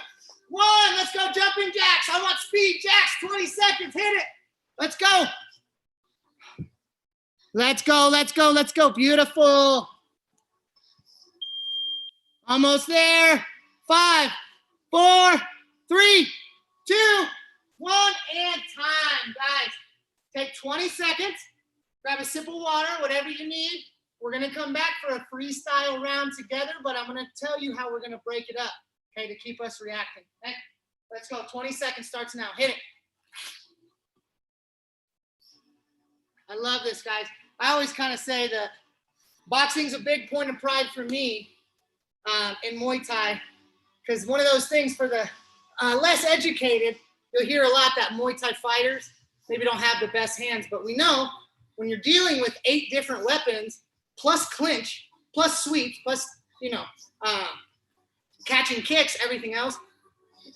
Speaker 1: 1. Let's go jumping jacks. I want speed jacks. 20 seconds. Hit it. Let's go. Let's go. Let's go. Let's go. Beautiful. Almost there. 5, 4, 3, 2, 1, and time, guys. Take 20 seconds. Grab a sip of water, whatever you need. We're going to come back for a freestyle round together, but I'm going to tell you how we're going to break it up, okay, to keep us reacting. Okay? Let's go. 20 seconds starts now. Hit it. I love this, guys. I always kind of say that boxing's a big point of pride for me in Muay Thai, because one of those things for the less educated, you'll hear a lot that Muay Thai fighters maybe don't have the best hands, but we know when you're dealing with 8 different weapons, plus clinch, plus sweeps, plus, catching kicks, everything else,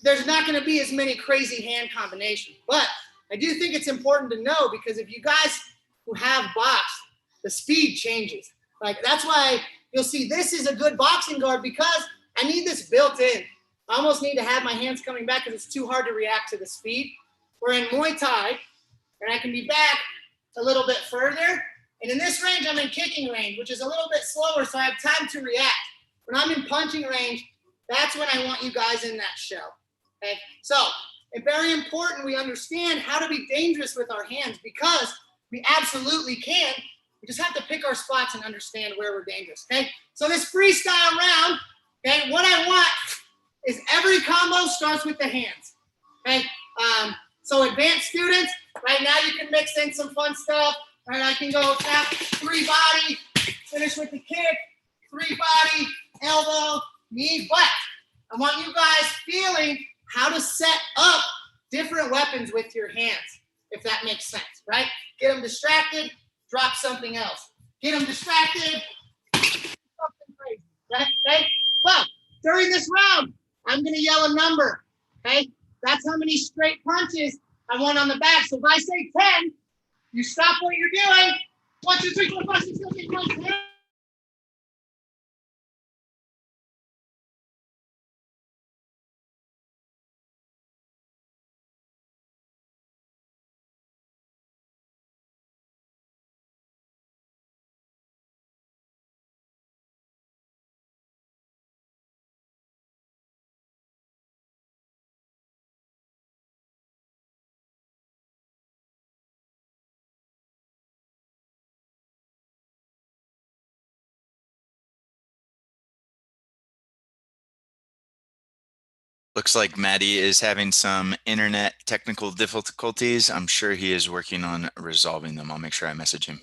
Speaker 1: there's not going to be as many crazy hand combinations. But I do think it's important to know, because if you guys who have boxed, the speed changes. Like, that's why you'll see this is a good boxing guard, because I need this built in. I almost need to have my hands coming back because it's too hard to react to the speed. We're in Muay Thai, and I can be back a little bit further. And in this range, I'm in kicking range, which is a little bit slower, so I have time to react. When I'm in punching range, that's when I want you guys in that show. Okay? So it's very important we understand how to be dangerous with our hands, because we absolutely can. We just have to pick our spots and understand where we're dangerous. Okay? So this freestyle round, okay, what I want is every combo starts with the hands. Okay? So advanced students, right now you can mix in some fun stuff. Right, I can go tap 3 body, finish with the kick, 3 body, elbow, knee, butt. I want you guys feeling how to set up different weapons with your hands, if that makes sense, right? Get them distracted, drop something else. Get them distracted, something crazy, right? Okay? Well, during this round, I'm going to yell a number, okay? That's how many straight punches I want on the back. So if I say 10, you stop what you're doing. 1, 2, 3, 4, 5, 6, 7, 8, 9, 10.
Speaker 4: Looks like Maddie is having some internet technical difficulties. I'm sure he is working on resolving them. I'll make sure I message him.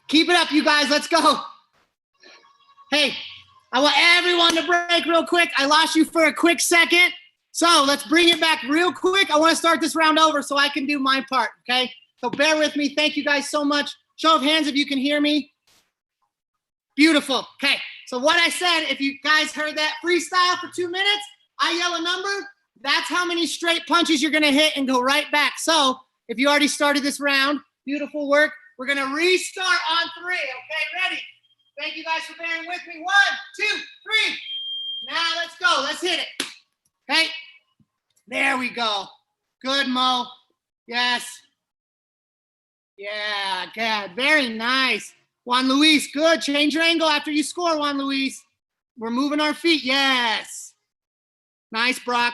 Speaker 1: Keep it up, you guys. Let's go. Hey, I want everyone to break real quick. I lost you for a quick second. So let's bring it back real quick. I want to start this round over so I can do my part, okay? So bear with me. Thank you guys so much. Show of hands if you can hear me. Beautiful. Okay, so what I said, if you guys heard that freestyle for 2 minutes, I yell a number. That's how many straight punches you're going to hit and go right back. So if you already started this round, beautiful work. We're going to restart on 3. Okay, ready? Thank you guys for bearing with me. 1, 2, 3. Now let's go. Let's hit it. Okay. There we go. Good, Mo. Yes. Yeah, good. Very nice. Juan Luis, good. Change your angle after you score, Juan Luis. We're moving our feet. Yes. Nice, Brock.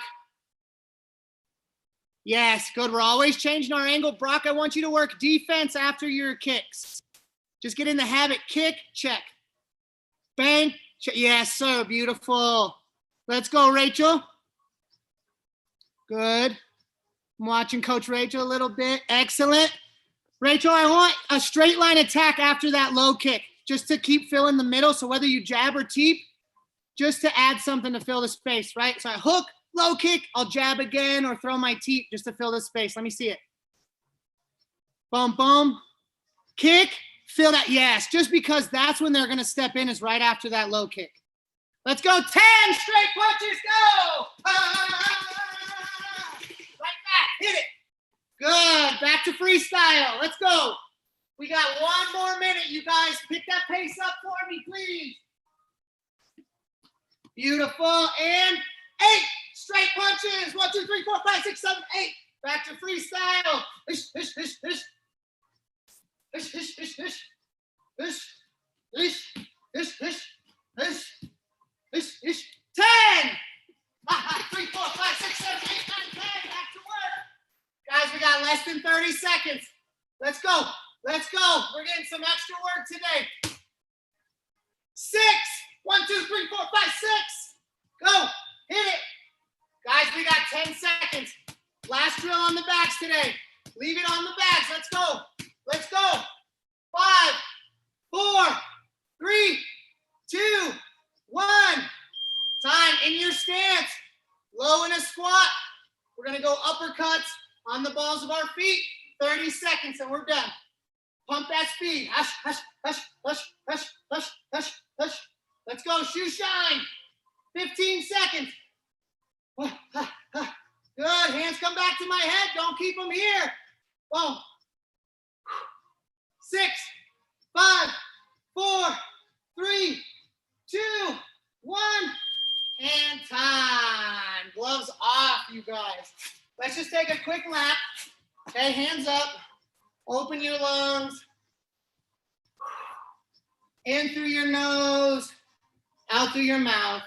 Speaker 1: Yes, good. We're always changing our angle. Brock, I want you to work defense after your kicks. Just get in the habit. Kick, check. Bang. Check. Yes, sir. Beautiful. Let's go, Rachel. Good. I'm watching Coach Rachel a little bit. Excellent. Rachel, I want a straight line attack after that low kick, just to keep filling the middle. So whether you jab or teep, just to add something to fill the space, right? So I hook, low kick, I'll jab again or throw my teep just to fill the space. Let me see it. Boom, boom. Kick, fill that. Yes, just because that's when they're going to step in is right after that low kick. Let's go. 10 straight punches. Go. Right back. Hit it. Good. Back to freestyle. Let's go. We got 1 more minute, you guys. Pick that pace up for me, please. Beautiful. And 8 straight punches. 1, 2, 3, 4, 5, 6, 7, 8. Back to freestyle. Hish, hish, hish, hish. Hish, hish, hish, hish. Hish, hish, hish, hish, hish, hish, hish. 10. 3, 4, 5, 6, 7, 8, 9, 10. Back to work. Guys, we got less than 30 seconds. Let's go. Let's go. We're getting some extra work today. 6. 1, 2, 3, 4, 5, 6. Go. Hit it. Guys, we got 10 seconds. Last drill on the backs today. Leave it on the backs. Let's go. Let's go. 5, 4, 3, 2, 1. Time in your stance. Low in a squat. We're going to go uppercuts on the balls of our feet. 30 seconds and we're done. Pump that speed. Hush, hush, hush, hush, hush, hush, hush, hush. Let's go. Shoe shine. 15 seconds. Good. Hands come back to my head. Don't keep them here. Boom. 6, 5, 4, 3, 2, 1. And time. Gloves off, you guys. Let's just take a quick lap. Okay, hands up. Open your lungs. In through your nose. Out through your mouth.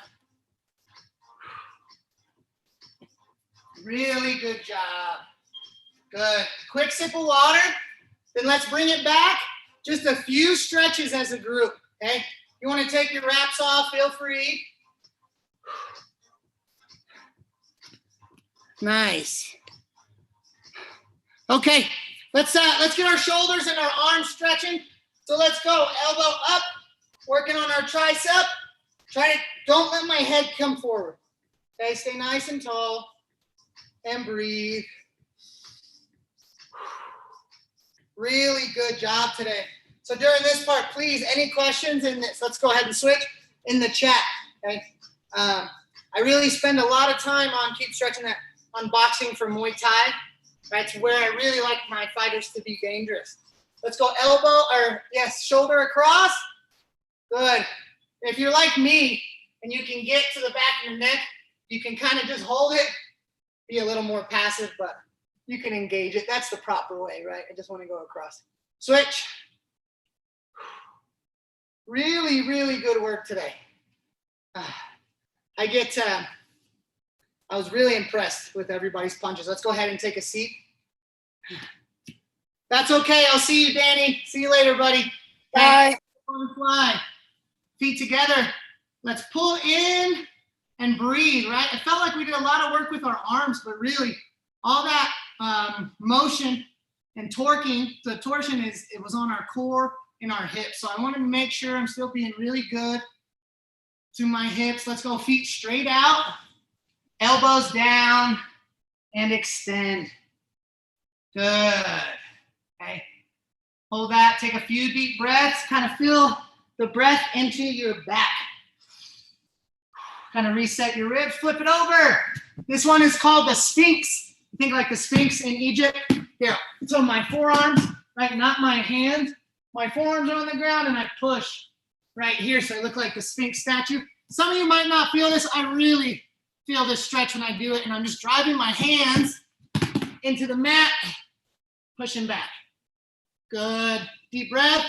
Speaker 1: Really good job. Good. Quick sip of water. Then let's bring it back. Just a few stretches as a group, okay? You want to take your wraps off, feel free. Nice. Okay, let's get our shoulders and our arms stretching. So let's go. Elbow up, working on our tricep. Don't let my head come forward. Okay, stay nice and tall and breathe. Really good job today. So during this part, please, any questions in this? Let's go ahead and switch in the chat. Okay. I really spend a lot of time on keep stretching that on boxing for Muay Thai. Right, it's where I really like my fighters to be dangerous. Let's go elbow or yes, shoulder across. Good. If you're like me and you can get to the back of your neck, you can kind of just hold it, be a little more passive, but you can engage it. That's the proper way, right? I just want to go across. Switch. Really, really good work today. I was really impressed with everybody's punches. Let's go ahead and take a seat. That's okay. I'll see you, Danny. See you later, buddy.
Speaker 3: Bye.
Speaker 1: Fly. Feet together. Let's pull in and breathe, right? I felt like we did a lot of work with our arms, but really all that motion and torquing, the torsion it was on our core in our hips. So I want to make sure I'm still being really good to my hips. Let's go feet straight out, elbows down, and extend. Good. Okay. Hold that. Take a few deep breaths. Kind of feel the breath into your back. Kind of reset your ribs. Flip it over. This one is called the Sphinx. Think like the Sphinx in Egypt. Here. So my forearms, right? Not my hands. My forearms are on the ground and I push right here. So I look like the Sphinx statue. Some of you might not feel this. I really feel this stretch when I do it. And I'm just driving my hands into the mat, pushing back. Good. Deep breath.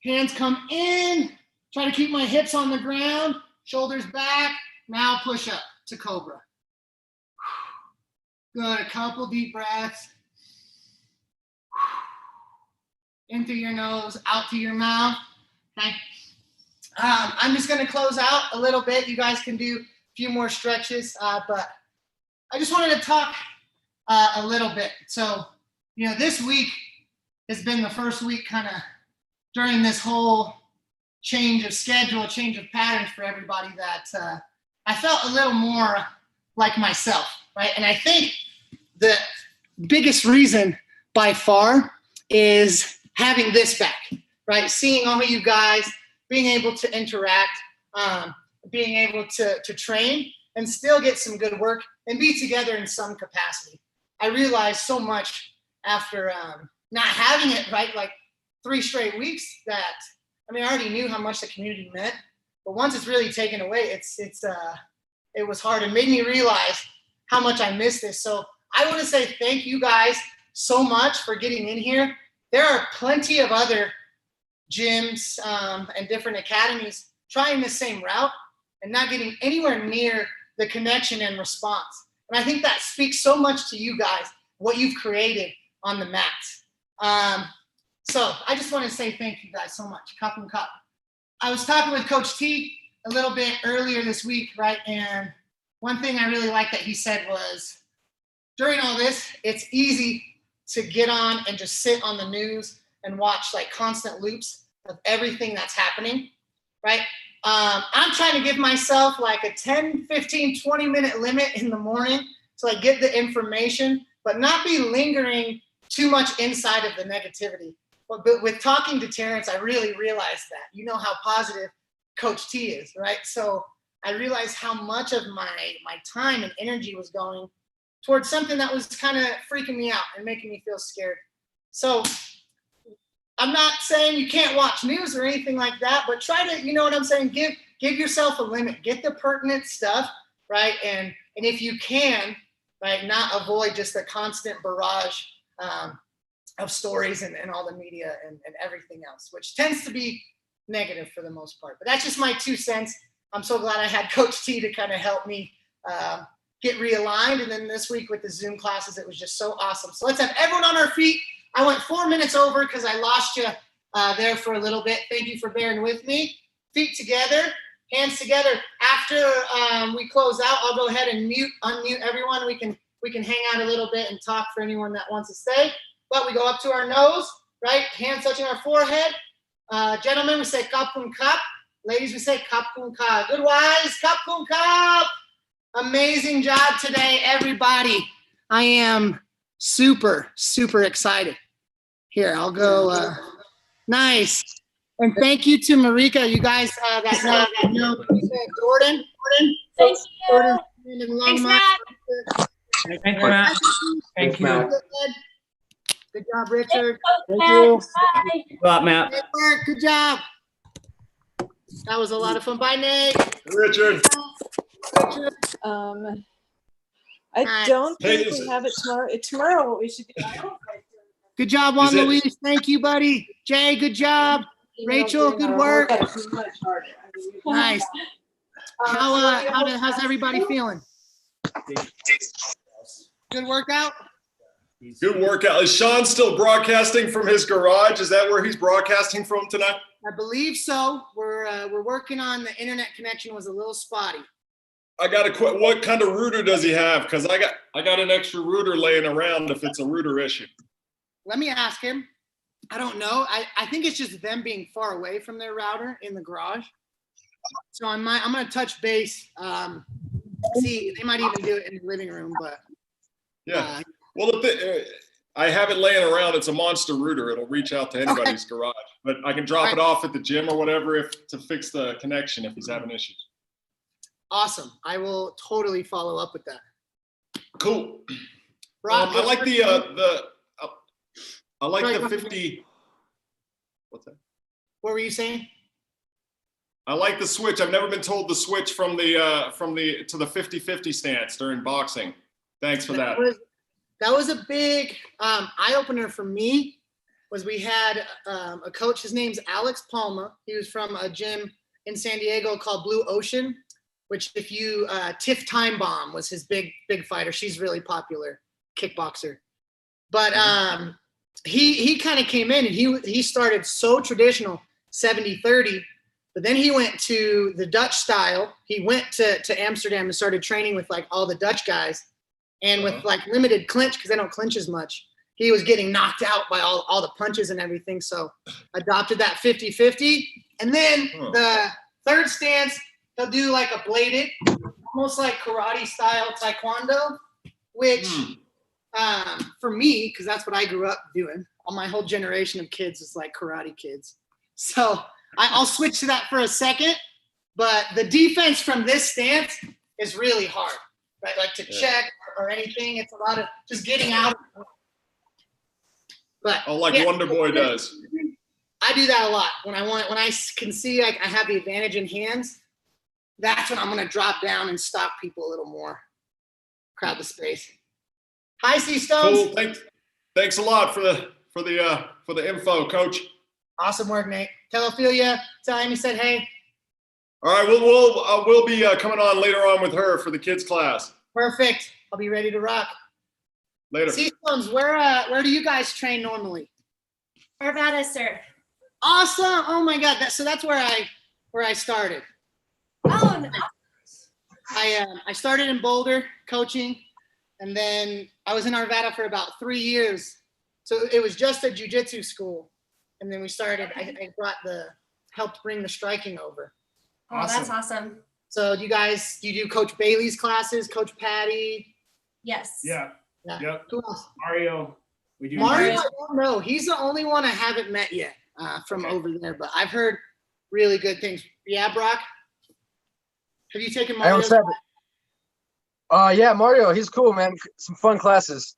Speaker 1: Hands come in. Try to keep my hips on the ground. Shoulders back. Now push up to Cobra. Good. A couple deep breaths. In through your nose, out through your mouth. Okay. I'm just going to close out a little bit. You guys can do a few more stretches, but I just wanted to talk a little bit. So, this week has been the first week kind of during this whole change of schedule, change of patterns for everybody that I felt a little more like myself, right? And I think the biggest reason by far is having this back, right? Seeing all of you guys, being able to interact, being able to train and still get some good work and be together in some capacity. I realized so much after not having it, right? Like 3 straight weeks that, I already knew how much the community meant, but once it's really taken away, it was hard and made me realize how much I missed this. So I want to say thank you guys so much for getting in here. There are plenty of other gyms and different academies trying the same route and not getting anywhere near the connection and response. And I think that speaks so much to you guys, what you've created on the mats. So I just want to say thank you guys so much. Cup and cup. I was talking with Coach T a little bit earlier this week, right? And one thing I really liked that he said was, during all this, it's easy to get on and just sit on the news and watch like constant loops of everything that's happening, right? I'm trying to give myself like a 10, 15, 20-minute limit in the morning so I get the information, but not be lingering too much inside of the negativity. But with talking to Terrence, I really realized that. You know how positive Coach T is, right? So I realized how much of my time and energy was going towards something that was kind of freaking me out and making me feel scared. So I'm not saying you can't watch news or anything like that, but try to, you know what I'm saying? Give yourself a limit. Get the pertinent stuff, right? And if you can, right, not avoid just the constant barrage of stories and all the media and everything else, which tends to be negative for the most part. But that's just my 2 cents. I'm so glad I had Coach T to kind of help me get realigned. And then this week with the Zoom classes, it was just so awesome. So let's have everyone on our feet. I went 4 minutes over because I lost you there for a little bit. Thank you for bearing with me. Feet together, hands together. After we close out, I'll go ahead and unmute everyone. We can hang out a little bit and talk for anyone that wants to stay. But we go up to our nose, right? Hands touching our forehead. Gentlemen, we say kap kun kap. Ladies, we say kap kun kap. Good wise, kap kun kap. Amazing job today, everybody. I am super, super excited. Here, I'll go. Nice. And thank you to Marika. You guys that know Jordan.
Speaker 3: Thank you.
Speaker 1: Thanks,
Speaker 3: Matt.
Speaker 5: Thanks, Matt.
Speaker 2: Thanks, Matt.
Speaker 1: Good job, Richard.
Speaker 5: Thank you.
Speaker 3: Bye.
Speaker 5: Good luck, Matt.
Speaker 1: Good work. Good job. That was a lot of fun. Bye, Nate.
Speaker 6: Richard.
Speaker 1: Richard.
Speaker 7: I don't think we have it tomorrow. It's tomorrow what we should do.
Speaker 1: Good job, Juan
Speaker 6: Is it-
Speaker 1: Luis. Thank you, buddy. Jay, good job. Rachel, good work. Nice. How's everybody feeling? Good workout?
Speaker 6: Good workout. Is Sean still broadcasting from his garage? Is that where he's broadcasting from tonight?
Speaker 1: I believe so. We're working on the internet connection was a little spotty.
Speaker 6: I got to what kind of router does he have? Because I got an extra router laying around if it's a router issue.
Speaker 1: Let me ask him. I don't know. I think it's just them being far away from their router in the garage. So I'm gonna touch base. See, they might even do it in the living room, but
Speaker 6: Yeah. Well, I have it laying around. It's a monster router. It'll reach out to anybody's garage, but I can drop it off at the gym or whatever to fix the connection if he's having issues.
Speaker 1: Awesome. I will totally follow up with that.
Speaker 6: Cool.
Speaker 1: Rob,
Speaker 6: I like the 50. What's that?
Speaker 1: What were you saying?
Speaker 6: I like the switch. I've never been told the switch from the to the 50-50 stance during boxing. Thanks for that.
Speaker 1: That was a big eye opener for me. Was we had a coach. His name's Alex Palma. He was from a gym in San Diego called Blue Ocean, which if you Tiff Time Bomb was his big fighter. She's really popular kickboxer. But he kind of came in and he started so traditional 70-30. But then he went to the Dutch style. He went to Amsterdam and started training with like all the Dutch guys. And with like limited clinch, because they don't clinch as much, he was getting knocked out by all the punches and everything. So adopted that 50-50. And then the third stance, he'll do like a bladed, almost like karate style taekwondo, which for me, because that's what I grew up doing, all my whole generation of kids is like karate kids. So I'll switch to that for a second, but the defense from this stance is really hard, right? Like to check or anything. It's a lot of just getting out. But
Speaker 6: Wonder Boy does.
Speaker 1: I do that a lot. When I can see I have the advantage in hands, that's when I'm going to drop down and stop people a little more. Crowd the space. Hi, C Stones.
Speaker 6: Cool. Thanks a lot for the info, Coach.
Speaker 1: Awesome work, Nate. Tell Ophelia, tell him you said hey.
Speaker 6: All right, we'll be coming on later on with her for the kids class.
Speaker 1: Perfect. I'll be ready to rock.
Speaker 6: Later.
Speaker 1: C-Stones, where do you guys train normally?
Speaker 8: Arvada, sir.
Speaker 1: Awesome. Oh my God. So that's where I started.
Speaker 8: Oh, no.
Speaker 1: I started in Boulder coaching, and then I was in Arvada for about 3 years. So it was just a jiu-jitsu school. And then we started, I helped bring the striking over.
Speaker 8: Oh, awesome. That's awesome.
Speaker 1: So you do Coach Bailey's classes, Coach Patty?
Speaker 8: Yes.
Speaker 5: Yeah. Yep.
Speaker 1: Who else?
Speaker 5: Mario. We do.
Speaker 1: Mario, I don't know. He's the only one I haven't met yet from over there, but I've heard really good things. Yeah, Brock? Have you taken Mario's class?
Speaker 9: Yeah, Mario, he's cool, man. Some fun classes.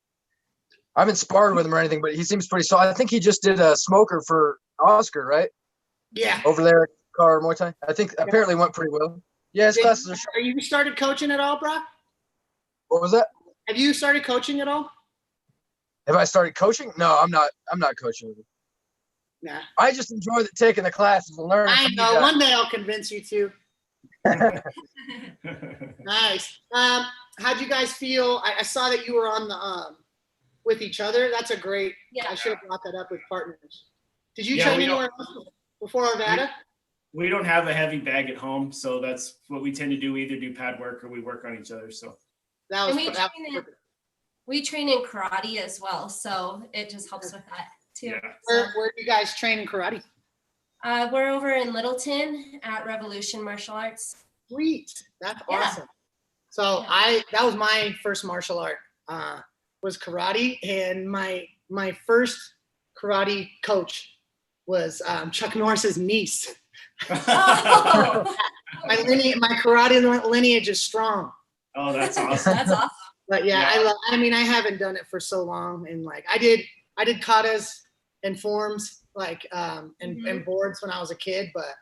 Speaker 9: I haven't sparred with him or anything, but he seems pretty solid. I think he just did a smoker for Oscar, right?
Speaker 1: Yeah.
Speaker 9: Over there at Car Muay Thai. I think apparently went pretty well. Yeah, his classes are.
Speaker 1: Are you started coaching at all, Brock?
Speaker 9: What was that?
Speaker 1: Have you started coaching at all?
Speaker 9: Have I started coaching? No, I'm not coaching.
Speaker 1: Nah.
Speaker 9: I just enjoy taking the classes and learning.
Speaker 1: I know. One day I'll convince you to. Nice. How'd you guys feel? I saw that you were on the with each other. That's a great. Yeah. I should have brought that up with partners. Did you train anywhere else before Arvada?
Speaker 5: We don't have a heavy bag at home, so that's what we tend to do. We either do pad work or we work on each other. So
Speaker 8: we train in karate as well, so it just helps with that too.
Speaker 5: Yeah.
Speaker 1: Where do you guys train in karate?
Speaker 8: We're over in Littleton at Revolution Martial Arts.
Speaker 1: Sweet. That's awesome. So that was my first martial art, was karate, and my first karate coach was Chuck Norris's niece.
Speaker 8: Oh.
Speaker 1: My karate lineage is strong.
Speaker 5: Oh, that's awesome.
Speaker 8: That's awesome.
Speaker 1: But I haven't done it for so long, and like I did katas and forms and boards when I was a kid, but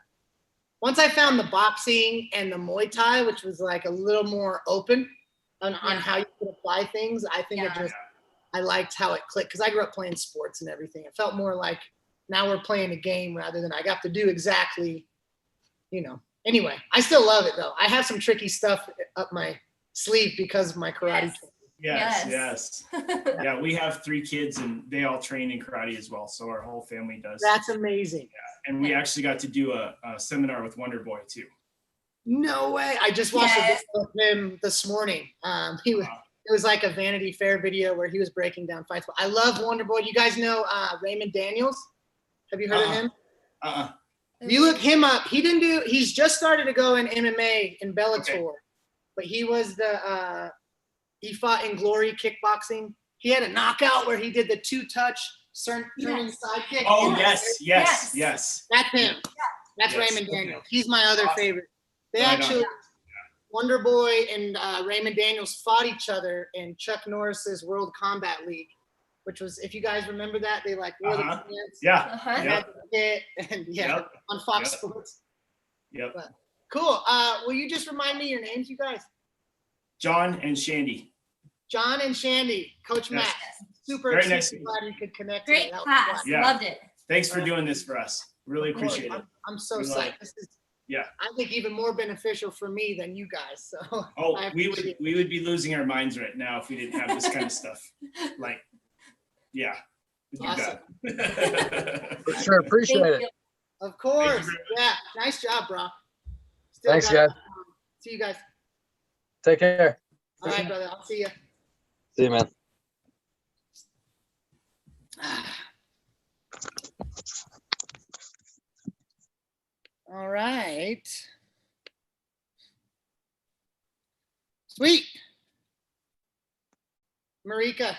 Speaker 1: once I found the boxing and the Muay Thai, which was like a little more open on how you could apply things, I think I liked how it clicked, because I grew up playing sports and everything. It felt more like now we're playing a game rather than I got to do exactly, Anyway, I still love it though. I have some tricky stuff up my sleeve because of my karate.
Speaker 5: Yes. Yeah, we have 3 kids and they all train in karate as well. So our whole family does.
Speaker 1: That's amazing.
Speaker 5: Yeah. And we actually got to do a seminar with Wonder Boy too.
Speaker 1: No way. I just watched a video of him this morning. It was like a Vanity Fair video where he was breaking down fights. I love Wonder Boy. You guys know Raymond Daniels? Have you heard of him?
Speaker 5: You
Speaker 1: look him up. He's just started to go in MMA in Bellator, but he was he fought in Glory Kickboxing. He had a knockout where he did the 2-touch turning side kick.
Speaker 5: Oh, yes.
Speaker 1: That's him. That's Raymond Daniels. He's my other favorite. They actually, Wonder Boy and Raymond Daniels fought each other in Chuck Norris's World Combat League, which was, if you guys remember that, they like wore the pants. On Fox Sports. But, cool. Will you just remind me your names, you guys?
Speaker 5: John and Shandy.
Speaker 1: John and Shandy, Coach Matt. Super
Speaker 5: Very nice.
Speaker 1: glad you could connect.
Speaker 8: Great class. Loved it.
Speaker 5: Thanks for doing this for us. Really appreciate it.
Speaker 1: I'm so psyched. This is, I think even more beneficial for me than you guys. So
Speaker 5: we would be losing our minds right now if we didn't have this kind of stuff. Like,
Speaker 1: awesome.
Speaker 9: For sure, appreciate it.
Speaker 1: Of course. Yeah, nice job, bro.
Speaker 9: Thanks, guys.
Speaker 1: See you guys.
Speaker 9: Take care.
Speaker 1: All right, brother. I'll see you.
Speaker 9: See you, man.
Speaker 1: All right. Sweet. Marika,